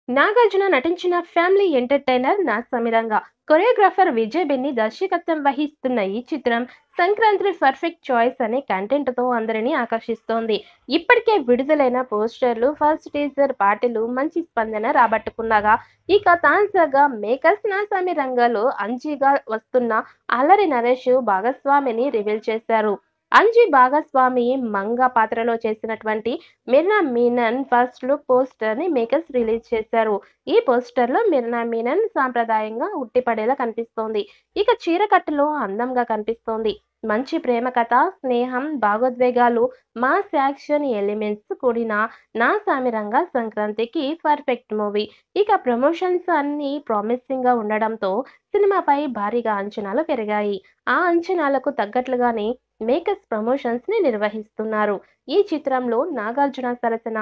నాగార్జున నటించిన family entertainer 'నా సమిరంగ'. Choreographer Vijay Benny దర్శకత్వం వహిస్తున్న ఈ చిత్రం సంక్రాంతి పర్ఫెక్ట్ చాయిస్ అనే కంటెంట్‌తో అందరినీ ఆకర్షిస్తోంది. ఇప్పటికే విడుదలైన పోస్టర్లు, ఫస్ట్ టీజర్ పాటలు మంచి స్పందన రాబట్టుకునగా, ఇక తాజాగా మేకర్స్ 'నా సమిరంగ'లో అంజీగా వస్తున్న అల్లరి నరేష్ భాగస్వామిని రివీల్ చేశారు. అంజీ భాగస్వామి మంగ పాత్రలో చేసినటువంటి 'మిర్నా మీనన్' ఫస్ట్ లుక్ పోస్టర్‌ని మేకర్స్ రిలీజ్ చేశారు. ఈ పోస్టర్‌లో మిర్నా మీనన్ సాంప్రదాయంగా ఉట్టిపడేలా కనిపిస్తోంది. ఇక చీరకట్టులో అందంగా కనిపిస్తోంది. మంచి ప్రేమ కథ, స్నేహం, భావోద్వేగాలు, మాస్ యాక్షన్ ఎలిమెంట్స్ కూడిన 'నా సామిరంగ' సంక్రాంతికి పర్ఫెక్ట్ మూవీ. ఇక ప్రమోషన్స్ అన్నీ ప్రామిసింగ్‌గా ఉండడంతో సినిమాపై భారీగా అంచనాలు పెరిగాయి. ఆ అంచనాలకు తగ్గట్లుగానే మేకర్స్ ప్రమోషన్స్‌ని నిర్వహిస్తున్నారు. ఈ చిత్రంలో నాగార్జున సరసన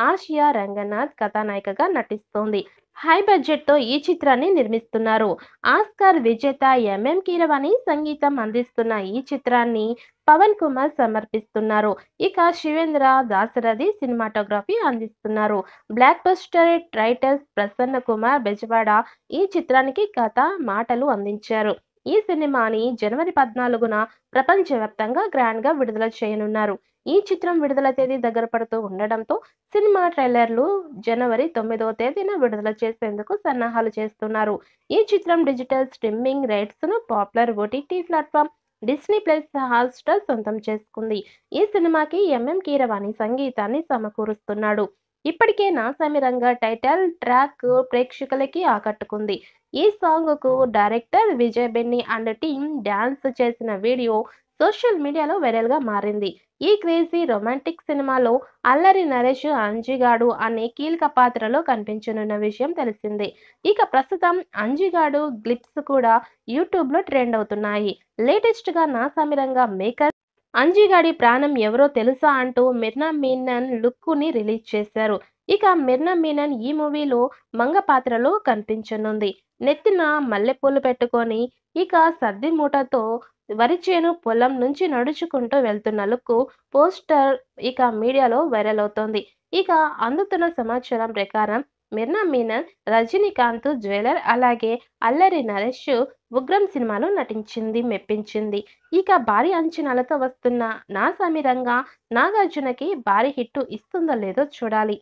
ఆసియా రంగనాథ్ కథానాయికగా నటిస్తోంది. హై బడ్జెట్‌తో ఈ చిత్రాన్ని నిర్మిస్తున్నారు. ఆస్కార్ విజేత ఎంఎం కీరవాణి సంగీతం అందిస్తున్న ఈ చిత్రాన్ని పవన్ కుమార్ సమర్పిస్తున్నారు. ఇక శివేంద్ర దాశరథి సినిమాటోగ్రఫీ అందిస్తున్నారు. Block buster titles Prasanna Kumar Bezawada ఈ చిత్రానికి కథ, మాటలు అందించారు. ఈ సినిమాని జనవరి 14న ప్రపంచవ్యాప్తంగా గ్రాండ్‌గా విడుదల చేయనున్నారు. ఈ చిత్రం విడుదల తేదీ దగ్గర పడుతూ ఉండడంతో సినిమా ట్రైలర్లు జనవరి 9వ తేదీన విడుదల చేసేందుకు సన్నాహాలు చేస్తున్నారు. ఈ చిత్రం డిజిటల్ స్ట్రీమింగ్ రైట్స్‌ను popular OTT platform Disney plus Hotstar సొంతం చేసుకుంది. ఈ సినిమాకి ఎంఎం కీరవాణి సంగీతాన్ని సమకూరుస్తున్నాడు. ఇప్పటికే 'నా సమిరంగ' టైటిల్ ట్రాక్ ప్రేక్షకులకి ఆకట్టుకుంది. ఈ సాంగ్‌కు director Vijay Binni and team dance చేసిన వీడియో సోషల్ మీడియాలో వైరల్‌గా మారింది. ఈ క్రేజీ రొమాంటిక్ సినిమాలో అల్లరి నరేష్ అంజిగాడు అనే కీలక పాత్రలో కనిపించనున్న విషయం తెలిసిందే. ఇక ప్రస్తుతం అంజిగాడు గ్లిప్స్ కూడా యూట్యూబ్‌లో ట్రెండ్ అవుతున్నాయి. లేటెస్ట్‌గా 'నా సమిరంగ' మేకర్ అంజిగాడి ప్రాణం ఎవరో తెలుసా అంటూ మిర్నా మీనన్ లుక్‌ని రిలీజ్ చేశారు. ఇక మిర్నా మీనన్ ఈ మూవీలో మంగ పాత్రలో కనిపించనుంది. నెత్తిన మల్లెపూలు పెట్టుకొని, ఇక సద్ది మూటతో వరి చేను పొలం నుంచి నడుచుకుంటూ వెళ్తున్న లుక్ పోస్టర్ ఇక మీడియాలో వైరల్ అవుతోంది. ఇక అందుతున్న సమాచారం ప్రకారం మిర్నా మీనన్, రజనీకాంత్ జ్యువెలర్ అలాగే అల్లరి నరేష్ 'ఉగ్రం' సినిమాలో నటించింది మెప్పించింది. ఇక భారీ అంచనాలతో వస్తున్న 'నా సమిరంగ' నాగార్జునకి భారీ హిట్టు ఇస్తుందో లేదో చూడాలి.